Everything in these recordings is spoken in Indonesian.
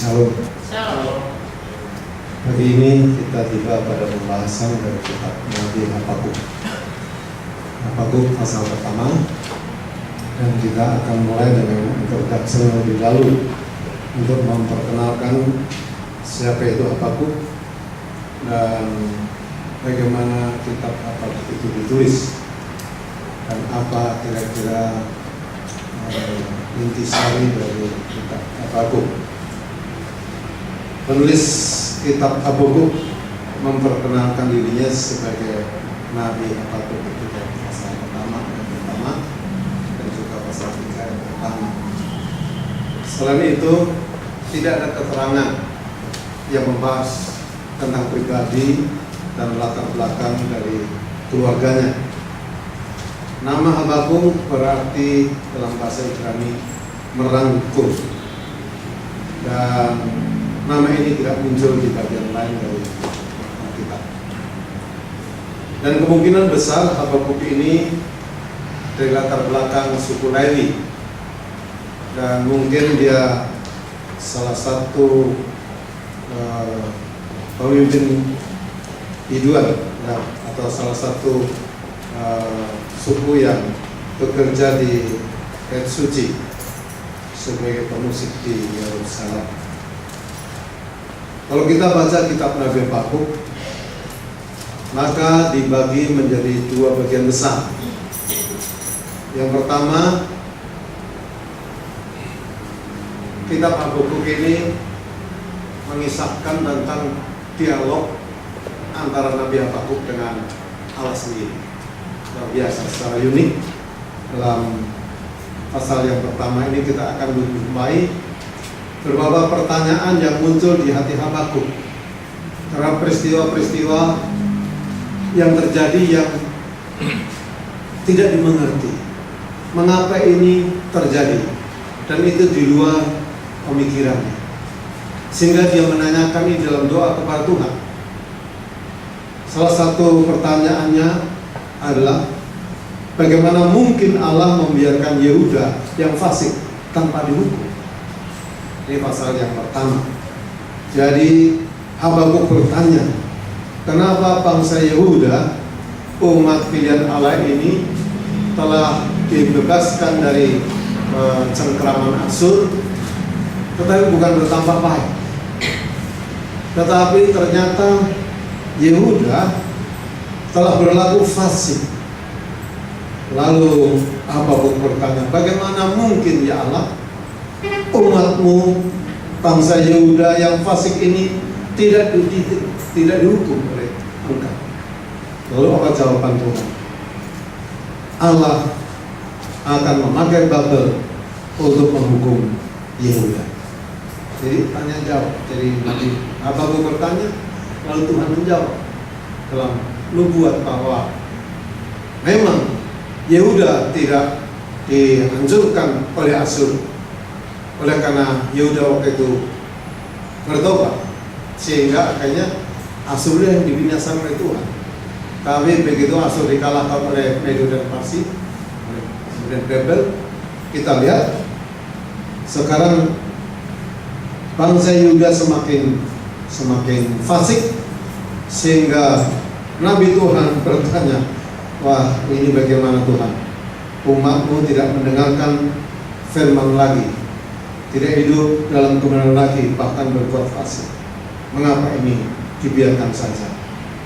Shalom. Shalom. Hari ini kita tiba pada pembahasan dari kitab Nabi Habakuk. Habakuk pasal pertama, dan kita akan mulai dengan introduksi lebih dahulu untuk memperkenalkan siapa itu Habakuk dan bagaimana kitab Habakuk itu ditulis dan apa kira-kira intisari dari kitab Habakuk. Penulis kitab Habakuk memperkenalkan dirinya sebagai Nabi Habakuk ketika pasal pertama dan juga pasal 3 yang pertama. Selain itu tidak ada keterangan yang membahas tentang pribadi dan latar belakang dari keluarganya. Nama Habakuk berarti dalam bahasa Ibrani merangkum, dan nama ini tidak muncul di bagian lain dari Alkitab. Dan kemungkinan besar Habakuk ini dari latar belakang suku Lewi, dan mungkin dia salah satu pemimpin biduan ya, atau salah satu suku yang bekerja di bait suci sebagai pemusik di Yerusalem. Kalau kita baca kitab Nabi Habakuk, maka dibagi menjadi dua bagian besar. Yang pertama, kitab Habakuk ini mengisahkan tentang dialog antara Nabi Habakuk dengan Allah sendiri. Luar biasa, secara unik. Dalam pasal yang pertama ini kita akan menjumpai beberapa pertanyaan yang muncul di hati Habakuk karena peristiwa-peristiwa yang terjadi yang tidak dimengerti. Mengapa ini terjadi? Dan itu di luar pemikirannya. Sehingga dia menanyakan ini dalam doa kepada Tuhan. Salah satu pertanyaannya adalah, bagaimana mungkin Allah membiarkan Yehuda yang fasik tanpa dihukum? Ini pasal yang pertama. Jadi Habakuk bertanya, kenapa bangsa Yehuda, umat pilihan Allah ini, telah dibebaskan dari cengkraman Asyur, tetapi bukan bertambah baik. Tetapi ternyata Yehuda telah berlaku fasik. Lalu Habakuk bertanya, bagaimana mungkin ya Allah, umatmu bangsa Yehuda yang fasik ini tidak dihukum oleh Engkau? Lalu apa jawaban Tuhan? Allah akan memakai Babel untuk menghukum Yehuda. Jadi tanya jawab. Jadi Nabi Habakuk bertanya, lalu Tuhan menjawab dalam nubuat bahwa memang Yehuda tidak dihancurkan oleh Asyur, oleh karena Yehuda waktu itu bertobat, sehingga akhirnya Asyur yang dibinasakan oleh Tuhan. Tapi begitu Asyur dikalahkan oleh Medo dan Parsi, kemudian Babel, kita lihat sekarang bangsa Yehuda semakin fasik, sehingga Nabi Tuhan bertanya, wah, ini bagaimana Tuhan? Umatmu tidak mendengarkan firman lagi, tidak hidup dalam kebenaran lagi, bahkan berbuat fasik. Mengapa ini dibiarkan saja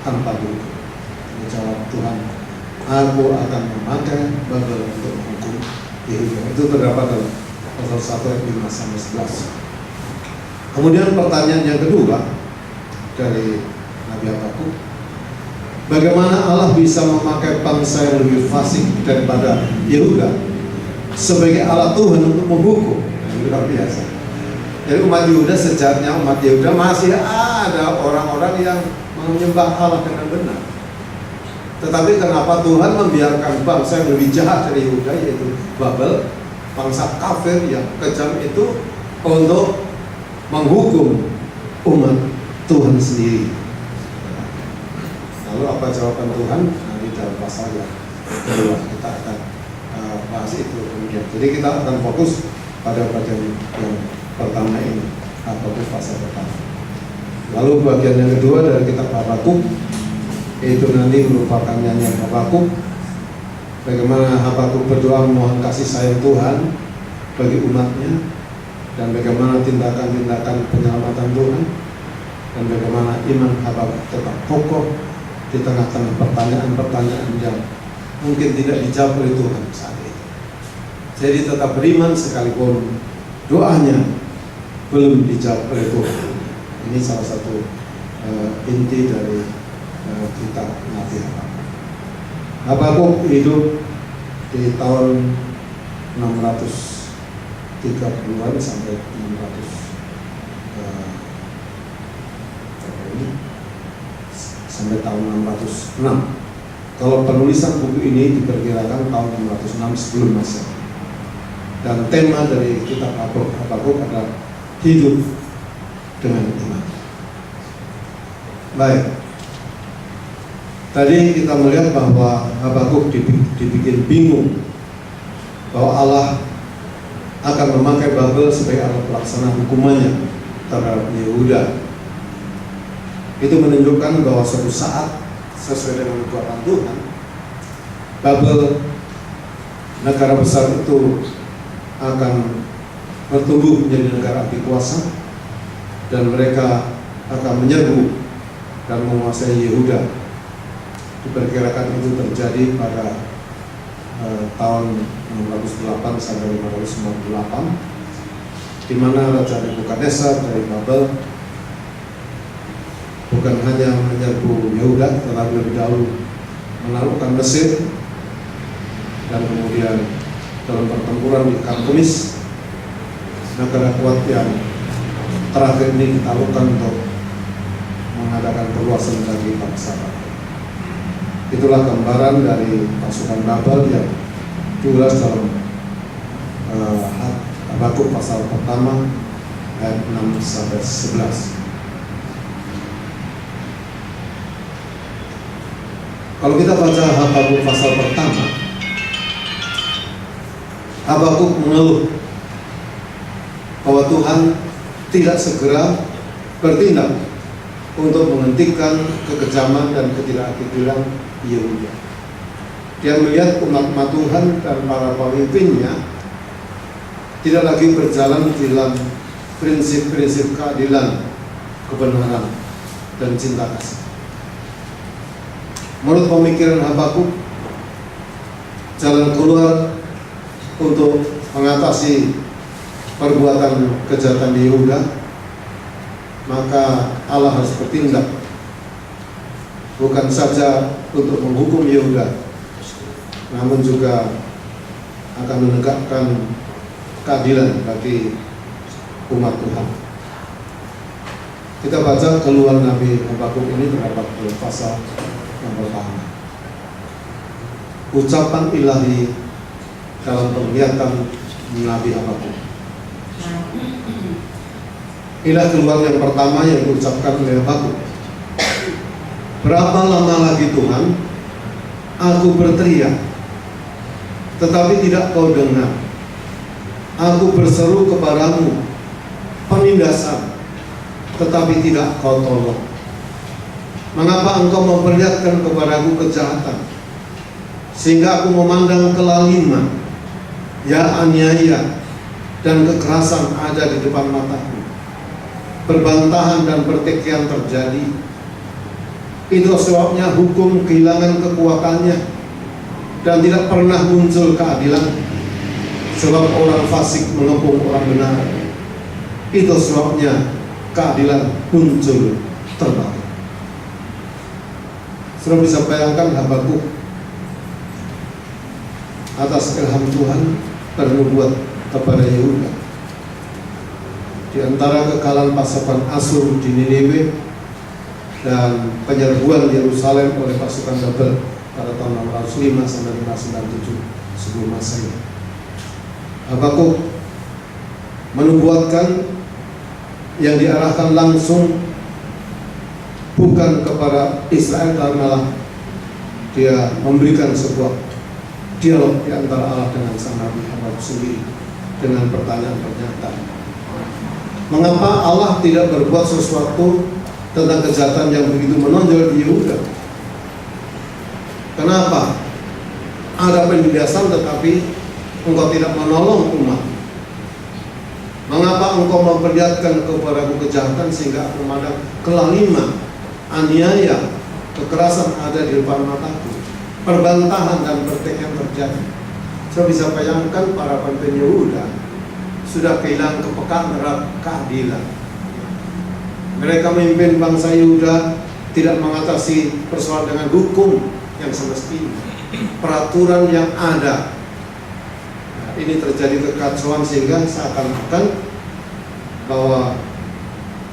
tanpa dihukum? Jawab Tuhan, aku akan memakai Babel untuk menghukum Yehuda. Itu terdapat dalam pasal 1 ayat 5 sampai 11. Kemudian pertanyaan yang kedua dari Nabi Habakuk, bagaimana Allah bisa memakai bangsa yang lebih fasik daripada Yehuda sebagai alat Tuhan untuk menghukum? Luar biasa. Jadi umat Yehuda sejatinya, umat Yehuda masih ada orang-orang yang menyembah Allah dengan benar. Tetapi kenapa Tuhan membiarkan bangsa yang lebih jahat dari Yehuda, yaitu Babel, bangsa kafir yang kejam itu, untuk menghukum umat Tuhan sendiri? Lalu apa jawaban Tuhan? Nanti dalam pasal yang kedua kita akan bahas itu kemudian. Jadi kita akan fokus pada bagian yang pertama ini. Habakuk pasal pertama. Lalu bagian yang kedua dari kitab Habakuk, yaitu nanti merupakan nyanyian Habakuk, bagaimana Habakuk berdoa memohon kasih sayang Tuhan bagi umatnya, dan bagaimana tindakan-tindakan penyelamatan Tuhan, dan bagaimana iman Habakuk tetap kokoh di tengah-tengah pertanyaan-pertanyaan yang mungkin tidak dijawab oleh Tuhan saat itu. Jadi tetap beriman sekalipun doanya belum dijawab oleh Tuhan. Ini salah satu inti dari kitab Nabi Habakuk. Habakuk hidup di tahun 630-an sampai 600 sampai tahun 606. Kalau penulisan buku ini diperkirakan tahun 606 sebelum Masehi. Dan tema dari kitab Habakuk adalah hidup dengan iman. Baik. Tadi kita melihat bahwa Habakuk dibikin bingung bahwa Allah akan memakai Babel sebagai alat pelaksana hukumannya terhadap Yehuda. Itu menunjukkan bahwa suatu saat sesuai dengan kekuatan Tuhan, Babel, negara besar itu akan bertumbuh menjadi negara adikuasa, dan mereka akan menyerbu dan menguasai Yehuda. Diperkirakan itu terjadi pada tahun 608 sampai 598, di mana Raja Nebukadnezar dari Babel bukan hanya menyerbu Yehuda, tetapi lebih dahulu menaklukkan Mesir, dan kemudian dalam pertempuran di Karkemis, negara kuat yang terakhir ini ditaklukkan untuk mengadakan perluasan bagi bangsa. Itulah gambaran dari pasukan Babel yang diulas dalam Habakuk pasal pertama ayat 6 sampai 11. Kalau kita baca Habakuk pasal pertama, Habakuk mengeluh bahwa Tuhan tidak segera bertindak untuk menghentikan kekejaman dan ketidakadilan Yehuda. Dia melihat umat Tuhan dan para pemimpinnya tidak lagi berjalan dalam prinsip-prinsip keadilan, kebenaran, dan cinta kasih. Menurut pemikiran Habakuk, jalan keluar untuk mengatasi perbuatan kejahatan di Yehuda, maka Allah harus bertindak, bukan saja untuk menghukum Yehuda, namun juga akan menegakkan keadilan bagi umat Tuhan. Kita baca keluhan Nabi Habakuk ini terdapat dalam pasal yang pertama. Ucapan ilahi dalam penglihatan Nabi Habakuk. Inilah keluhan yang pertama yang diucapkan oleh Habakuk. Berapa lama lagi Tuhan aku berteriak, tetapi tidak kau dengar. Aku berseru kepadamu penindasan, tetapi tidak kau tolong. Mengapa engkau memperlihatkan kepadaku kejahatan, sehingga aku memandang kelaliman, ya aniaya dan kekerasan ada di depan mataku. Perbantahan dan pertikaian terjadi. Itu sebabnya hukum kehilangan kekuatannya dan tidak pernah muncul keadilan, sebab orang fasik mengepung orang benar. Itu sebabnya keadilan muncul terbalik. Sudah bisa bayangkan Habakuk atas ilham Tuhan bernubuat kepada Yehuda. Di antara kekalahan pasukan Asyur di Niniwe dan penyerbuan Yerusalem oleh pasukan Babel pada tahun 605 sampai 597 sebelum Masehi, Habakuk menubuatkan yang diarahkan langsung bukan kepada Israel, tapi malah dia memberikan sebuah dialog di antara Allah dengan sang Nabi Habakuk sendiri dengan pertanyaan-pernyataan. Mengapa Allah tidak berbuat sesuatu tentang kejahatan yang begitu menonjol di Yehuda? Kenapa ada penindasan tetapi engkau tidak menolong umat? Mengapa engkau memperlihatkan kepadaku kejahatan sehingga aku memandang kelaliman, aniaya, kekerasan ada di depan mataku, perbantahan dan pertikaian terjadi? Saya bisa bayangkan para pemimpin Yehuda sudah kehilangan kepekaan terhadap keadilan. Mereka memimpin bangsa Yehuda tidak mengatasi persoalan dengan hukum yang semestinya, peraturan yang ada. Ini terjadi kekacauan sehingga seakan-akan bahwa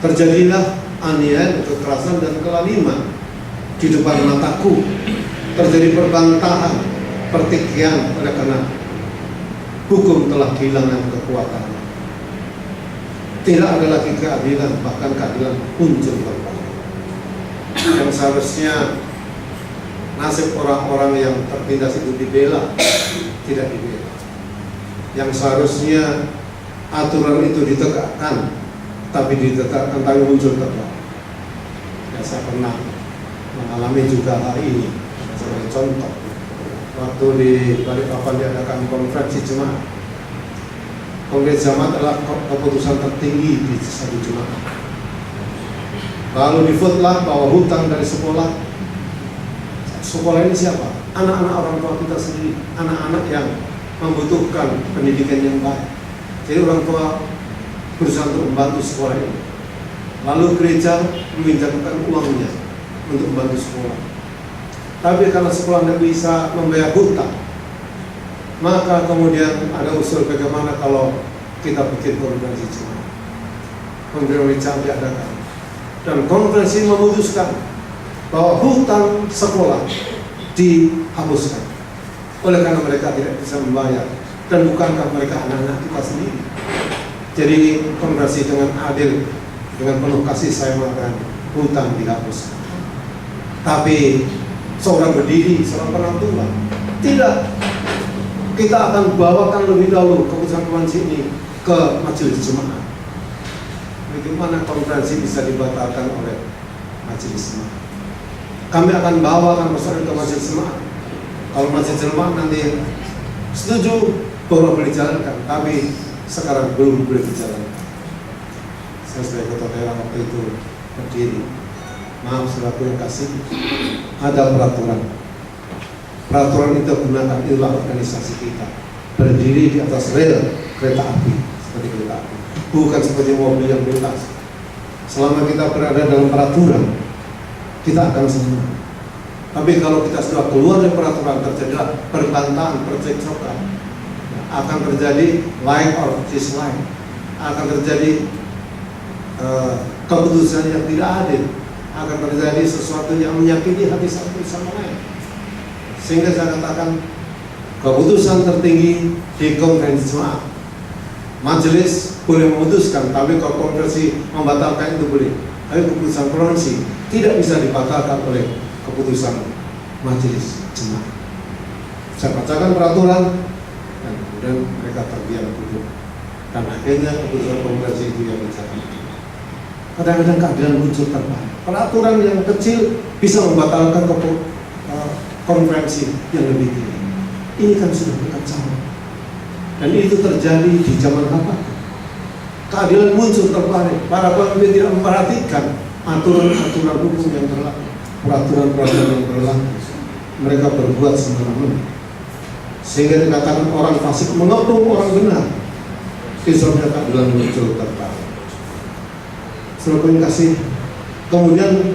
terjadilah aniaya, kekerasan dan kelaliman di depan mataku. Terjadi perbantahan, pertikaian oleh karena hukum telah kehilangan kekuatannya. Tidak ada lagi keadilan, bahkan keadilan muncul kembali. Yang seharusnya nasib orang-orang yang tertindas itu dibela, tidak dibela. Yang seharusnya aturan itu ditegakkan, tapi ditegakkan tapi muncul kembali. Ya, saya pernah mengalami juga hal ini. Sebagai contoh, waktu di Balikpapan diadakan konferensi jemaat. Konferensi jemaat adalah keputusan tertinggi di satu jemaat. Lalu divotelah bahwa hutang dari sekolah ini siapa? Anak-anak orang tua kita sendiri, anak-anak yang membutuhkan pendidikan yang baik. Jadi orang tua berusaha untuk membantu sekolah ini. Lalu gereja meminjamkan uangnya untuk membantu sekolah. Tapi karena sekolah tidak bisa membayar hutang, maka kemudian ada usul bagaimana kalau kita bikin konferensi jemaat. Konferensi jemaat diadakan dan konferensi memutuskan bahwa hutang sekolah dihapuskan oleh karena mereka tidak bisa membayar, dan bukankah mereka anak-anak kita sendiri. Jadi konferensi dengan adil, dengan penuh kasih saya mengatakan hutang dihapuskan. Tapi seorang berdiri, seorang penantuan tidak, kita akan bawakan lebih dahulu keputusan konferensi ini ke majelis jemaat. Bagaimana konferensi bisa dibatalkan oleh majelis jemaat? Kami akan bawakan persoalan ke majelis jemaat. Kalau majelis jemaat nanti setuju, baru boleh dijalankan. Tapi sekarang belum boleh dijalankan. Saya sebagai ketua daerah waktu itu berdiri. Maaf saudaraku yang kasih, ada peraturan. Peraturan itu gunakan, itulah organisasi kita. Berdiri di atas rel kereta api, seperti kereta api, bukan seperti mobil yang melintas. Selama kita berada dalam peraturan, kita akan senang. Tapi kalau kita sudah keluar dari peraturan, terjadilah perbantahan, percekcokan. Akan terjadi like or dislike, akan terjadi keputusan yang tidak adil, akan terjadi sesuatu yang menyakiti hati satu sama lain. Sehingga saya katakan keputusan tertinggi di konferensi jemaat, majelis boleh memutuskan, tapi kalau konferensi membatalkan itu boleh. Tapi keputusan konferensi tidak bisa dibatalkan oleh keputusan majelis jemaat. Saya bacakan peraturan dan kemudian mereka terdiam duduk, dan akhirnya keputusan konferensi itu yang dijalankan. Kadang-kadang keadilan muncul terbalik. Peraturan yang kecil bisa membatalkan konferensi yang lebih tinggi. Ini kan sudah kekacauan. Dan itu terjadi di zaman apa? Keadilan muncul terbalik. Para pemimpin tidak memperhatikan aturan-aturan hukum yang berlaku, peraturan-peraturan yang berlaku. Mereka berbuat semena-mena. Sehingga dikatakan orang fasik mengepung orang benar. Kisahnya keadilan muncul terbalik. Saudara yang kasih, kemudian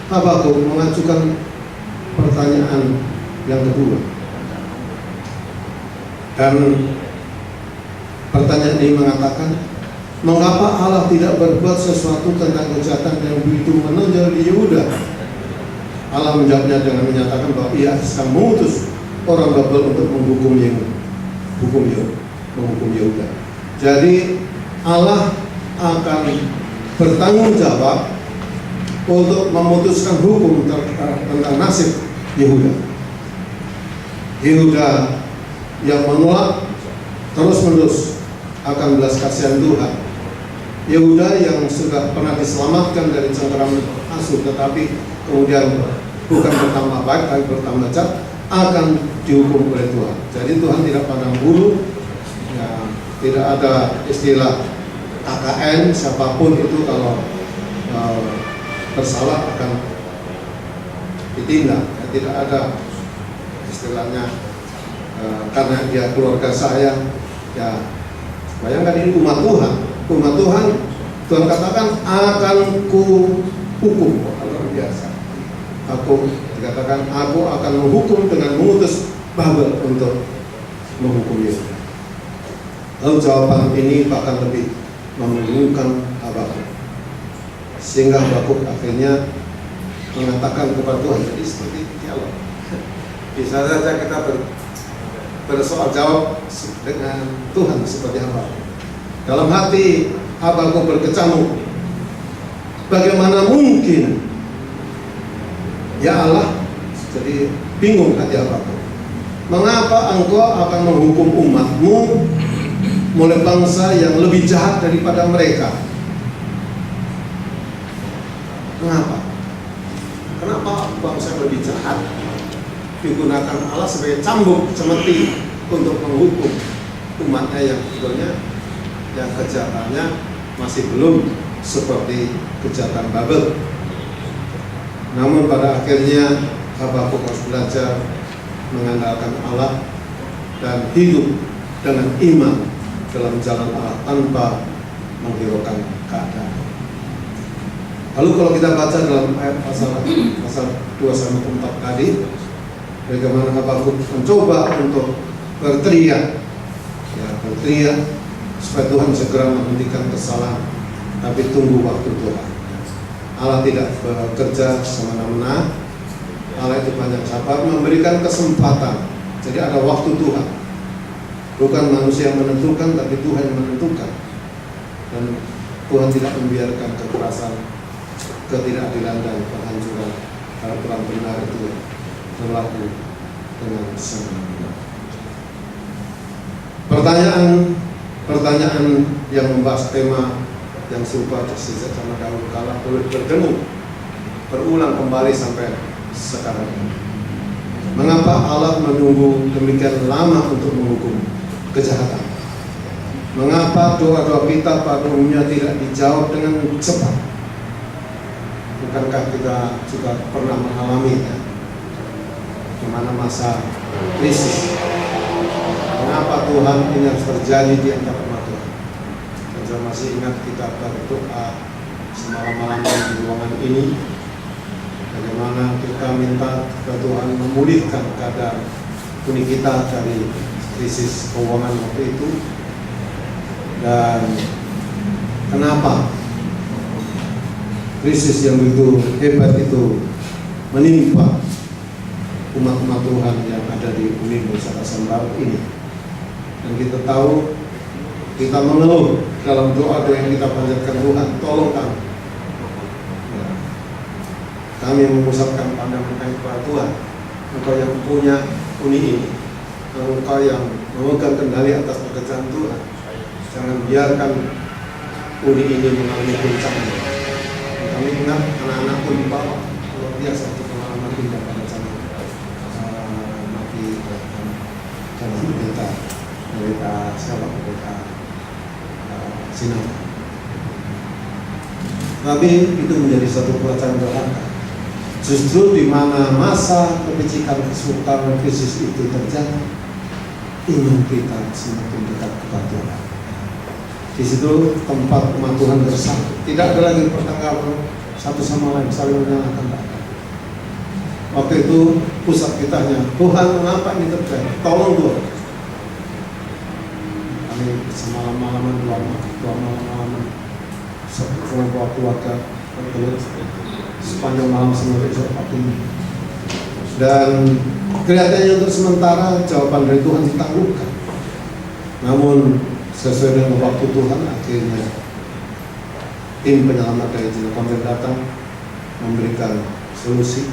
Habakuk mengajukan pertanyaan yang kedua, dan pertanyaan ini mengatakan, mengapa Allah tidak berbuat sesuatu tentang kejahatan yang begitu menonjol di Yehuda? Allah menjawabnya dengan menyatakan bahwa ia sedang mengutus orang Babel untuk menghukum Yehuda. Jadi Allah akan bertanggung jawab untuk memutuskan hukum tentang nasib Yehuda. Yehuda yang menolak terus-menerus akan belas kasihan Tuhan, Yehuda yang sudah pernah diselamatkan dari cengkeraman Asyur, tetapi kemudian bukan bertambah baik tapi bertambah jahat, akan dihukum oleh Tuhan. Jadi Tuhan tidak pandang bulu, ya, tidak ada istilah KKN, siapapun itu kalau bersalah akan ditindak. Ya, tidak ada istilahnya karena dia keluarga saya, ya bayangkan ini umat Tuhan. Umat Tuhan, Tuhan katakan akan ku hukum, luar biasa. Aku dikatakan aku akan menghukum dengan mengutus Babel untuk menghukum Yehuda. Lalu jawaban ini bahkan lebih membingungkan Habakuk, sehingga Habakuk akhirnya mengatakan kepada Tuhan. Jadi seperti dialog. Bisa saja kita bersoal jawab dengan Tuhan seperti Habakuk. Dalam hati Habakuk berkecamuk, bagaimana mungkin ya Allah? Jadi bingung hati Habakuk. Mengapa engkau akan menghukum umatmu oleh bangsa yang lebih jahat daripada mereka? Mengapa? Kenapa bangsa yang lebih jahat digunakan Allah sebagai cambuk cemeti untuk menghukum umatnya yang sebetulnya yang kejahatannya masih belum seperti kejahatan Babel? Namun pada akhirnya Habakuk harus belajar mengandalkan Allah dan hidup dengan iman dalam jalan Allah tanpa menghiraukan keadaan. Lalu kalau kita baca dalam ayat pasal 2-4 tadi, bagaimana Habakuk mencoba untuk berteriak supaya Tuhan segera menghentikan kesalahan, tapi tunggu waktu Tuhan. Allah tidak bekerja semena-mena. Allah itu banyak sabar, memberikan kesempatan. Jadi ada waktu Tuhan. Bukan manusia yang menentukan, tapi Tuhan yang menentukan. Dan Tuhan tidak membiarkan kekerasan, ketidakadilan dan penghancuran peraturan benar itu berlaku dengan semena-mena. Pertanyaan yang membahas tema yang serupa sejak zaman dahulu kala boleh berdengung berulang kembali sampai sekarang ini. Mengapa Allah menunggu demikian lama untuk menghukum kejahatan? Mengapa doa-doa kita pada umumnya tidak dijawab dengan cepat? Bukankah kita juga pernah mengalaminya? Di mana masa krisis? Mengapa Tuhan ini harus terjadi di antara umat Tuhan? Dan saya masih ingat kita berdoa semalam-malam di ruangan ini, bagaimana kita minta kepada Tuhan memulihkan keadaan uni kita dari krisis keuangan waktu itu. Dan kenapa krisis yang begitu hebat itu menimpa umat-umat Tuhan yang ada di Uni Nusa Baru ini? Dan kita tahu, kita mengeluh dalam doa-doa yang kita panjatkan, Tuhan tolong kami. Ya. Kami memusatkan pandangan kami kepada Tuhan. Engkau yang punya uni ini, Engkau yang memegang kendali atas pekerjaan Tuhan. Jangan biarkan uni ini mengalami goncangan. Kami ingat anak-anak pun di bawah, luar biasa itu pengalaman indah pada zaman mati dalam berita Sinai. Tapi itu menjadi satu pelajaran berharga. Justru di mana masa kepicikan, kesukaran, krisis itu terjadi, iman kita semakin dekat kepada Tuhan. Di situ tempat umat Tuhan bersatu. Tidak ada lagi pertengkaran satu sama lain, saling menyalahkan. Waktu itu pusat kitanya, Tuhan mengapa ini terjadi? Tolong Tuhan. Kami semalam-malaman, dua malam-malaman, sekelompok keluarga bergelut sepanjang malam sampai besok pagi. Dan kelihatannya untuk sementara jawaban dari Tuhan ditangguhkan. Namun sesuai dengan waktu Tuhan, akhirnya tim penyelamat dari Jina Konten datang memberikan solusi.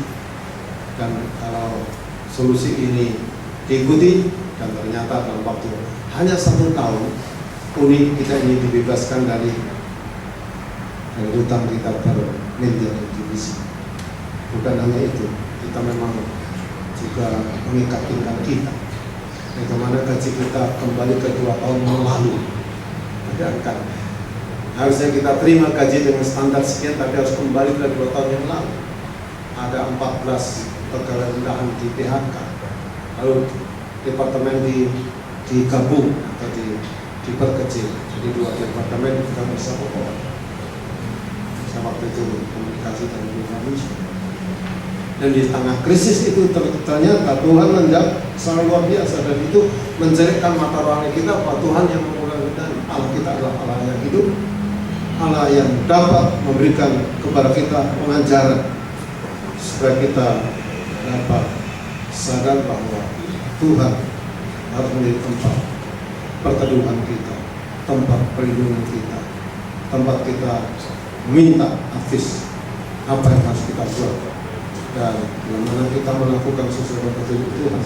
Dan kalau solusi ini diikuti, dan ternyata dalam waktu hanya 1 tahun uni kita ini dibebaskan dari dan hutang kita bermiliar divisi. Bukan hanya itu, kita memang juga mengikat tingkat kita. Bagaimana gaji kita kembali ke 2 tahun yang lalu. Bayangkan, harusnya kita terima gaji dengan standar sekian, tapi harus kembali ke 2 tahun yang lalu. Ada 14 pegawai rendahan di PHK, lalu departemen digabung atau diperkecil, jadi 2 departemen kita bisa pokok. Saya waktu itu komunikasi dan komunikasi. Dan di tengah krisis itu ternyata Tuhan menjawab sangat luar biasa, dan itu mencerahkan mata rohani kita bahwa Tuhan yang memulai dan Allah kita adalah Allah yang hidup, Allah yang dapat memberikan kepada kita pengajaran supaya kita dapat sadar bahwa Tuhan harus menjadi tempat perteduhan kita, tempat perlindungan kita, tempat kita minta afis apa yang harus kita buat. Dan bila mana kita melakukan sesuatu petunjuk Tuhan,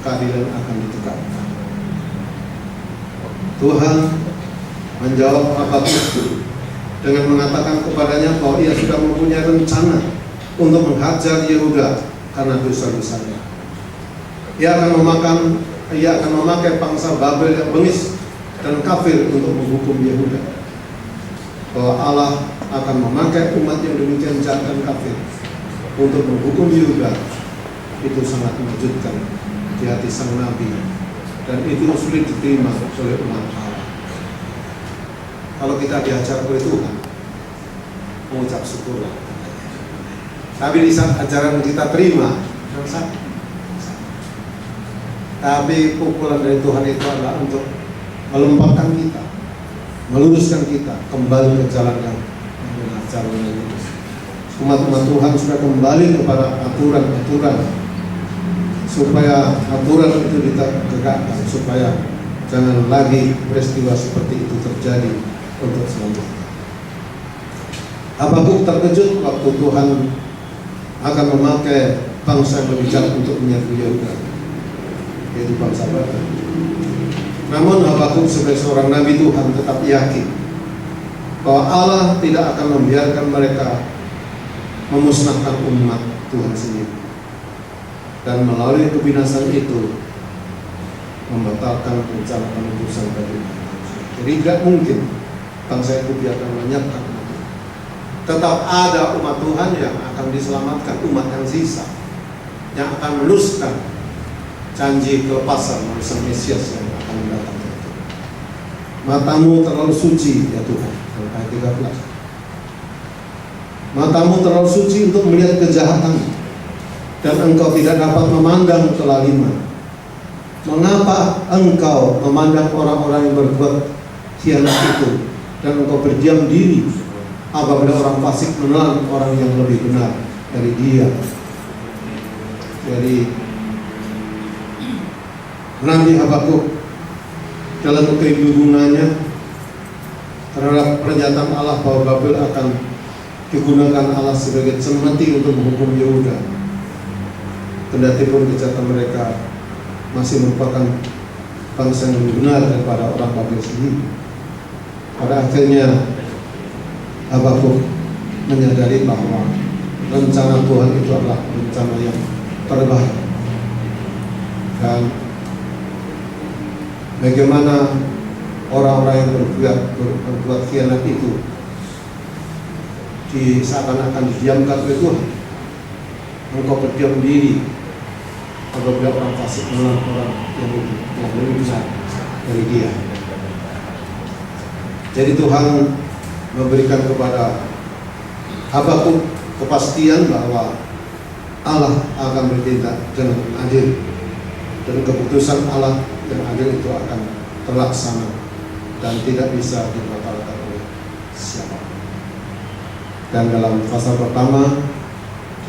keadilan akan ditegakkan. Tuhan menjawab Habakuk itu dengan mengatakan kepadanya bahwa ia sudah mempunyai rencana untuk menghajar Yehuda karena dosa-dosanya. Ia akan memakai bangsa Babel yang bengis dan kafir untuk menghukum Yehuda. Bahwa Allah akan memakai umat yang demikian jahat dan kafir untuk menghukum Yehuda, itu sangat mengejutkan di hati sang nabi, dan itu sulit diterima oleh umat Allah. Kalau kita diajar oleh Tuhan, mengucap syukurlah. Tapi di saat ajaran kita terima, sakit. Tapi pukulan dari Tuhan itu adalah untuk melembabkan kita, meluruskan kita kembali ke jalan yang benar, jalan yang lurus. Umat-umat Tuhan sudah kembali kepada aturan-aturan, supaya aturan itu ditegakkan, supaya jangan lagi peristiwa seperti itu terjadi untuk selanjutnya. Habakuk terkejut waktu Tuhan akan memakai bangsa yang lebih jahat untuk menyerbu Yehuda, yaitu bangsa Babel. Namun Habakuk sebagai seorang nabi Tuhan tetap yakin bahwa Allah tidak akan membiarkan mereka memusnahkan umat Tuhan sendiri, dan melalui kebinasan itu membatalkan rencana penebusan dari manusia. Jadi tidak mungkin bangsa itu biarkan menyebabkan umat Tuhan. Tetap ada umat Tuhan yang akan diselamatkan, umat yang sisa, yang akan meneruskan janji kelepasan manusia Mesias yang akan mendatang itu. Matamu terlalu suci ya Tuhan, ayat 13. Matamu terlalu suci untuk melihat kejahatan, dan engkau tidak dapat memandang kelaliman. Mengapa engkau memandang orang-orang yang berbuat khianat itu, dan engkau berdiam diri apabila orang fasik menelan orang yang lebih benar dari dia? Jadi Nabi Habakuk dalam kebingungannya terhadap pernyataan Allah bahwa Babel akan digunakan Allah sebagai cemeti untuk menghukum Yehuda, kendati pun kejahatan mereka masih merupakan bangsa yang lebih benar daripada orang Babel sendiri. Pada akhirnya Habakuk menyadari bahwa rencana Tuhan itu adalah rencana yang terbaik, dan bagaimana orang-orang yang berbuat khianat itu seakan-akan didiamkan oleh Tuhan. Engkau berdiam diri apabila orang fasik menelan orang yang lebih besar dari dia. Jadi Tuhan memberikan kepada Habakuk kepastian bahwa Allah akan bertindak dengan adil, dan keputusan Allah yang adil itu akan terlaksana dan tidak bisa dibatalkan oleh siapa. Dan dalam pasal pertama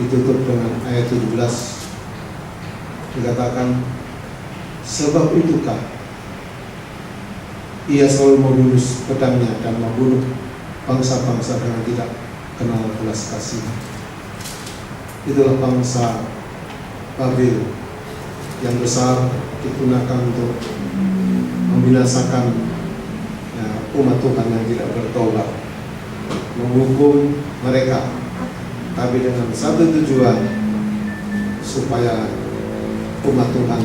ditutup dengan ayat 17, dikatakan, sebab itukah ia selalu menghunus pedangnya dan membunuh bangsa-bangsa dengan tidak kenal belas kasih. Itulah bangsa Babel yang besar digunakan untuk membinasakan umat Tuhan yang tidak bertobat. menghukum mereka, tapi dengan satu tujuan, supaya umat Tuhan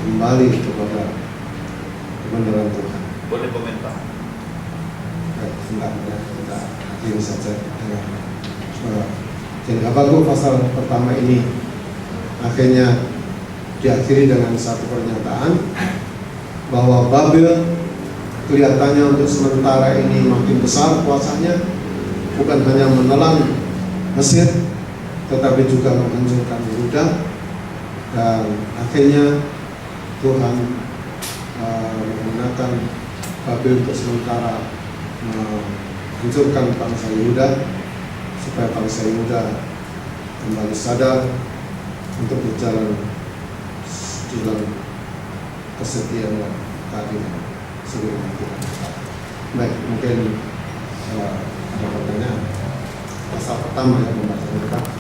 kembali kepada kebenaran Tuhan. Boleh komentar? Enggak, kita akhiri saja dengan jadi Habakuk pasal pertama ini akhirnya diakhiri dengan satu pernyataan bahwa Babel kelihatannya untuk sementara ini makin besar kuasanya, bukan hanya menelan Mesir tetapi juga menghancurkan Yehuda, dan akhirnya Tuhan menggunakan Babel untuk sementara menghancurkan bangsa Yehuda supaya bangsa Yehuda kembali sadar untuk berjalan dalam kesetiaan dan keadilan sebagaimana Tuhan. Baik, mungkin ada pertanyaan pasal pertama yang membaca kita.